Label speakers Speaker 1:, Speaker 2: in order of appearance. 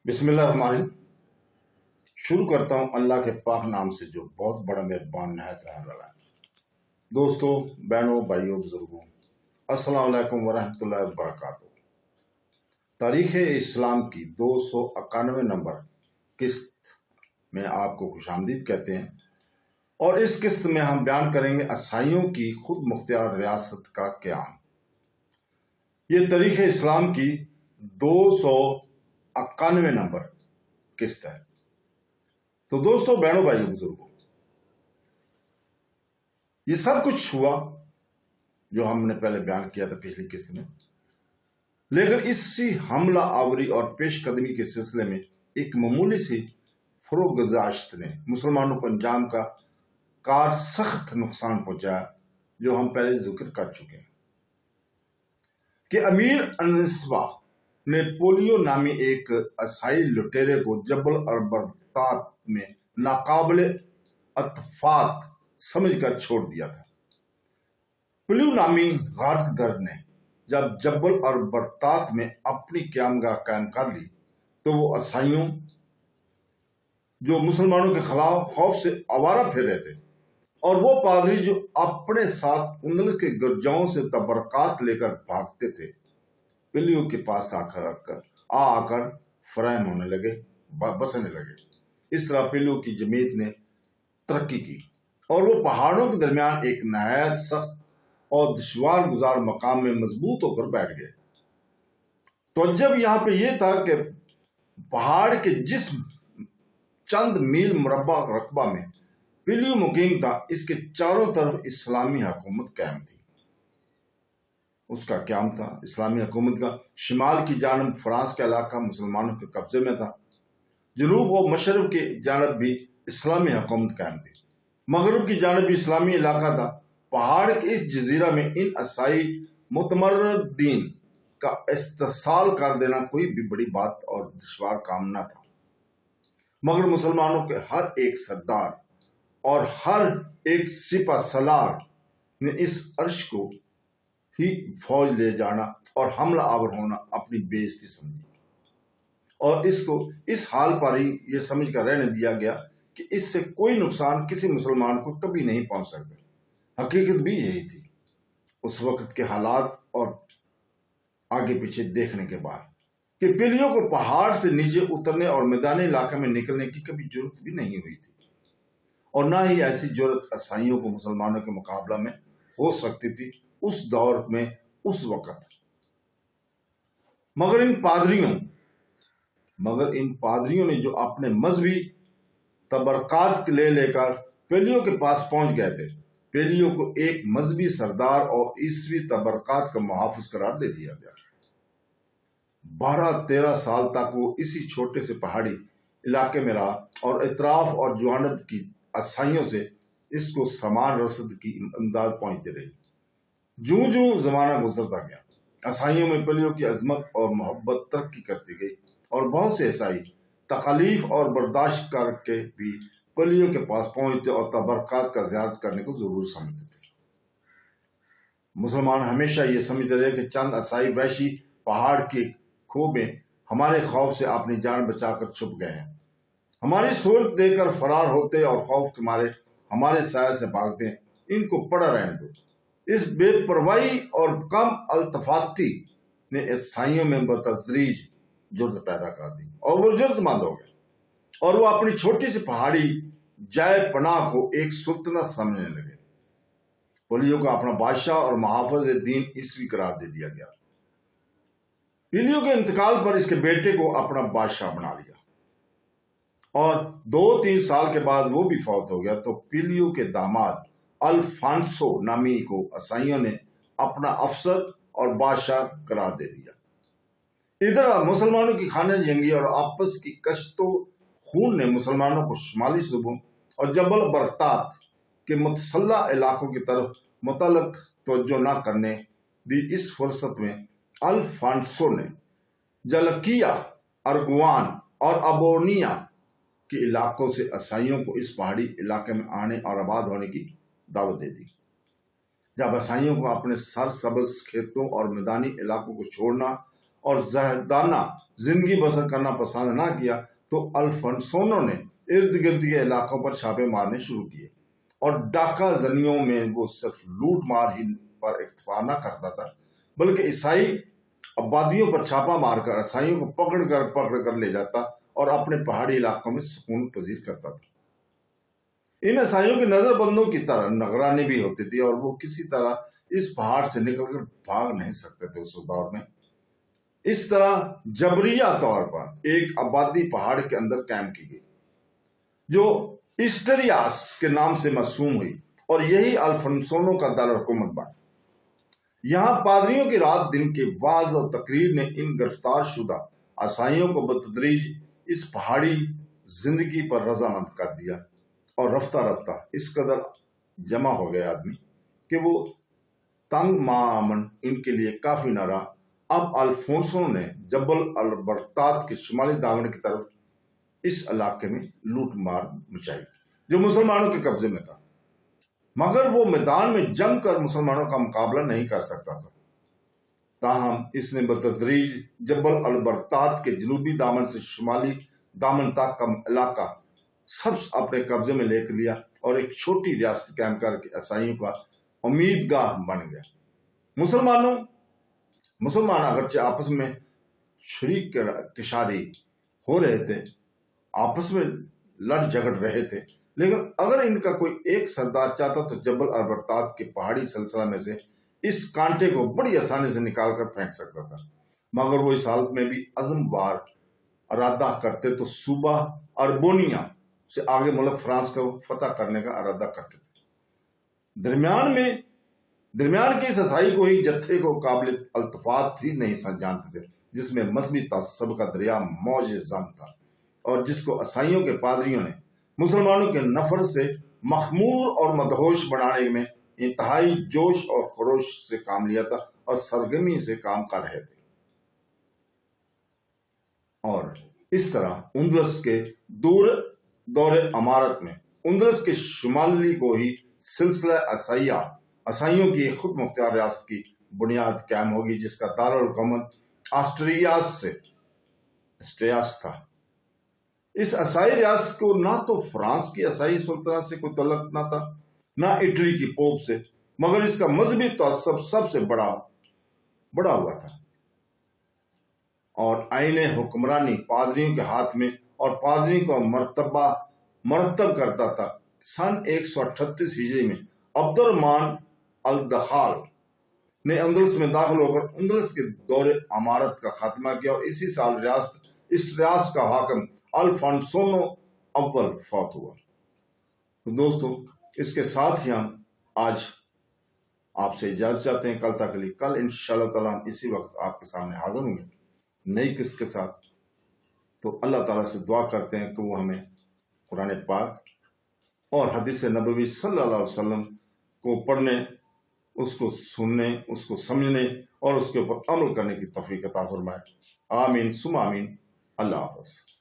Speaker 1: بسم اللہ الرحمن الرحیم۔ شروع کرتا ہوں اللہ کے پاک نام سے جو بہت بڑا مہربان نہایت رحم والا ہے۔ دوستوں، بہنوں، بھائیوں، بزرگوں، السلام علیکم ورحمۃ اللہ وبرکاتہ۔ تاریخ اسلام کی 291 نمبر قسط میں آپ کو خوش آمدید کہتے ہیں، اور اس قسط میں ہم بیان کریں گے عیسائیوں کی خود مختار ریاست کا قیام۔ یہ تاریخ اسلام کی 291 نمبر قسط ہے۔ تو دوستوں، بہنوں، بھائیوں، بزرگوں، یہ سب کچھ ہوا جو ہم نے پہلے بیان کیا تھا پچھلی قسط میں، لیکن اسی حملہ آوری اور پیش قدمی کے سلسلے میں ایک معمولی سی فروغ گذاشت نے مسلمانوں کو انجام کا کار سخت نقصان پہنچایا، جو ہم پہلے ذکر کر چکے ہیں کہ امیر انسبا نے پولیو نامی ایک عیسائی لٹیرے کو جبل البرطات میں ناقابل اتفاق سمجھ کر چھوڑ دیا تھا۔ پولیو نامی غارت گرد نے جب جبل البرطات میں اپنی قیامگاہ قائم کر لی تو وہ عیسائیوں جو مسلمانوں کے خلاف خوف سے آوارہ پھر رہے تھے، اور وہ پادری جو اپنے ساتھ اندلس کے گرجاؤں سے تبرکات لے کر بھاگتے تھے، پلیو کے پاس آ کر فراہم ہونے لگے، بسنے لگے۔ اس طرح پلیو کی جمعیت نے ترقی کی اور وہ پہاڑوں کے درمیان ایک نہایت سخت اور دشوار گزار مقام میں مضبوط ہو کر بیٹھ گئے۔ تو جب یہاں پہ یہ تھا کہ پہاڑ کے جس چند میل مربع رقبہ میں پلیو مقیم تھا، اس کے چاروں طرف اسلامی حکومت قائم تھی۔ اس کا قیام تھا اسلامی حکومت کا۔ شمال کی جانب فرانس کا علاقہ مسلمانوں کے قبضے میں تھا، جنوب و مشرق کی جانب بھی اسلامی حکومت قائم تھی، مغرب کی جانب بھی اسلامی علاقہ تھا۔ پہاڑ کے اس جزیرہ میں ان عیسائی متمردین کا استحصال کر دینا کوئی بھی بڑی بات اور دشوار کام نہ تھا، مگر مسلمانوں کے ہر ایک سردار اور ہر ایک سپہ سالار نے اس عرش کو ہی فوج لے جانا اور حملہ آور ہونا اپنی بے عزتی سمجھی، اور اس کو اس حال پر ہی یہ سمجھ کر رہنے دیا گیا کہ اس سے کوئی نقصان کسی مسلمان کو کبھی نہیں پہنچ سکتا۔ حقیقت بھی یہی تھی اس وقت کے حالات اور آگے پیچھے دیکھنے کے بعد، کہ پلیوں کو پہاڑ سے نیچے اترنے اور میدانی علاقے میں نکلنے کی کبھی جرت بھی نہیں ہوئی تھی، اور نہ ہی ایسی جرت عیسائیوں کو مسلمانوں کے مقابلہ میں ہو سکتی تھی اس دور میں، اس وقت۔ مگر ان پادریوں نے جو اپنے مذہبی تبرکات لے کر پلیوں کے پاس پہنچ گئے تھے، پلیوں کو ایک مذہبی سردار اور عیسوی تبرکات کا محافظ قرار دے دیا گیا۔ 12-13 سال تک وہ اسی چھوٹے سے پہاڑی علاقے میں رہا، اور اطراف اور جوانب کی عیسائیوں سے اس کو سامان رسد کی امداد پہنچتی رہی۔ جوں زمانہ گزرتا گیا، عیسائیوں میں پلیوں کی عظمت اور محبت ترقی کرتی گئی، اور بہت سے عیسائی تکالیف اور برداشت کر کے بھی پلیوں کے پاس پہنچتے اور تبرکات کا زیارت کرنے کو ضرور سمجھتے تھے۔ مسلمان ہمیشہ یہ سمجھتے رہے کہ چند عیسائی وحشی پہاڑ کے کھو میں ہمارے خوف سے اپنی جان بچا کر چھپ گئے ہیں، ہماری صورت دیکھ کر فرار ہوتے اور خوف کے مارے ہمارے سائے سے بھاگتے ہیں، ان کو پڑا رہنے دو۔ اس بے پرواہی اور کم التفاتی نے عیسائیوں میں بتدریج جرت پیدا کر دی، اور وہ جرت مند ہو گئے، اور وہ اپنی چھوٹی سی پہاڑی جائے پناہ کو ایک سلطنت سمجھنے لگے۔ پلیو کو اپنا بادشاہ اور محافظ دین عیسوی قرار دے دیا گیا۔ پلیو کے انتقال پر اس کے بیٹے کو اپنا بادشاہ بنا لیا، اور 2-3 سال کے بعد وہ بھی فوت ہو گیا، تو پلیو کے داماد الفانسو نامی کو عیسائیوں نے اپنا افسر اور بادشاہ قرار دے دیا۔ ادھر مسلمانوں کی خانہ جنگی اور آپس کی کشت و خون نے مسلمانوں کو شمالی صوبوں اور جبل برطات کے متسلح علاقوں کی طرف متعلق توجہ نہ کرنے دی۔ اس فرصت میں الفانسو نے جلکیا، ارگوان اور ابونیا کے علاقوں سے عیسائیوں کو اس پہاڑی علاقے میں آنے اور آباد ہونے کی دعوت دے دی۔ جب عیسائیوں کو اپنے سرسبز کھیتوں اور میدانی علاقوں کو چھوڑنا اور زاہدانہ زندگی بسر کرنا پسند نہ کیا تو الفونسو نے ارد گرد کے علاقوں پر چھاپے مارنے شروع کیے، اور ڈاکہ زنیوں میں وہ صرف لوٹ مار ہی پر اکتفا نہ کرتا تھا بلکہ عیسائی آبادیوں پر چھاپا مار کر عیسائیوں کو پکڑ کر لے جاتا اور اپنے پہاڑی علاقوں میں سکون پذیر کرتا تھا۔ ان عیسائیوں کی نظر بندوں کی طرح نگرانی بھی ہوتی تھی، اور وہ کسی طرح اس پہاڑ سے نکل کر بھاگ نہیں سکتے تھے اس دور میں۔ اس طرح جبریہ طور پر ایک آبادی پہاڑ کے اندر قائم کی گئی جو اسٹریاس کے نام سے مرسوم ہوئی، اور یہی الفونسو کا دارالحکومت بنا۔ یہاں پادریوں کی رات دن کے وعظ اور تقریر نے ان گرفتار شدہ عیسائیوں کو بتدریج اس پہاڑی زندگی پر رضامند کر دیا، اور رفتہ رفتہ اس قدر جمع ہو گئے آدمی کہ وہ تنگ مامن ان کے لیے کافی نہ رہا۔ اب الفونسو نے جبل البرتات کے شمالی دامن کی طرف اس علاقے میں لوٹ مار مچائی جو مسلمانوں کے قبضے میں تھا، مگر وہ میدان میں جم کر مسلمانوں کا مقابلہ نہیں کر سکتا تھا۔ تاہم اس نے بتدریج جبل البرتات کے جنوبی دامن سے شمالی دامن تک کا علاقہ سب اپنے قبضے میں لے لیا، اور ایک چھوٹی ریاست قائم کر کے عیسائیوں کا امیدگاہ بن گیا۔ مسلمان اگرچہ آپس میں شریک کشاری ہو رہے تھے، آپس میں لڑ جھگڑ رہے تھے، لیکن اگر ان کا کوئی ایک سردار چاہتا تو جبل البرتات کے پہاڑی سلسلہ میں سے اس کانٹے کو بڑی آسانی سے نکال کر پھینک سکتا تھا، مگر وہ اس حالت میں بھی عزم وار ارادہ کرتے تو صوبہ اربونیا سے آگے ملک فرانس کو فتح کرنے کا ارادہ کرتے تھے۔ درمیان کی اس عیسائی کو ہی جتھے کو قابل التفات ہی نہیں جانتے تھے، جس میں مذہبی تعصب کا دریا موج زن تھا، اور جس کو عیسائیوں کے پادریوں نے مسلمانوں کے نفرت سے مخمور اور مدہوش بنانے میں انتہائی جوش اور خروش سے کام لیا تھا، اور سرگرمی سے کام کر رہے تھے۔ اور اس طرح اندلس کے دور امارت میں اندلس کے شمالی کو ہی سلسلہ عیسائیوں کی ایک خود مختار ریاست کی بنیاد قائم ہوگی، جس کا دارالحکومت اسٹریاس تھا۔ اس عیسائی ریاست کو نہ تو فرانس کی عیسائی سلطنت سے کوئی تعلق نہ تھا، نہ اٹلی کی پوپ سے، مگر اس کا مذہبی تعصب سب سے بڑا ہوا تھا، اور آئین حکمرانی پادریوں کے ہاتھ میں اور پادریوں کو مرتب کرتا تھا۔ سن 138 ہجری میں عبد الرحمن الدخال نے اندلس میں داخل ہو کر اندلس کے دور امارت کا خاتمہ کیا، اور اسی سال ریاست اسٹریاس کا حاکم الفونسو اول فوت ہوا۔ تو دوستو، اس کے ساتھ ہی ہم آج آپ سے اجازت چاہتے ہیں۔ کل تک کے لیے، کل انشاءاللہ تعالیٰ ہم اسی وقت آپ کے سامنے حاضر ہوں گے نئی قسط کے ساتھ۔ تو اللہ تعالیٰ سے دعا کرتے ہیں کہ وہ ہمیں قرآن پاک اور حدیث نبوی صلی اللہ علیہ وسلم کو پڑھنے، اس کو سننے، اس کو سمجھنے اور اس کے اوپر عمل کرنے کی توفیق عطا فرمائے۔ آمین ثم آمین۔ اللہ حافظ۔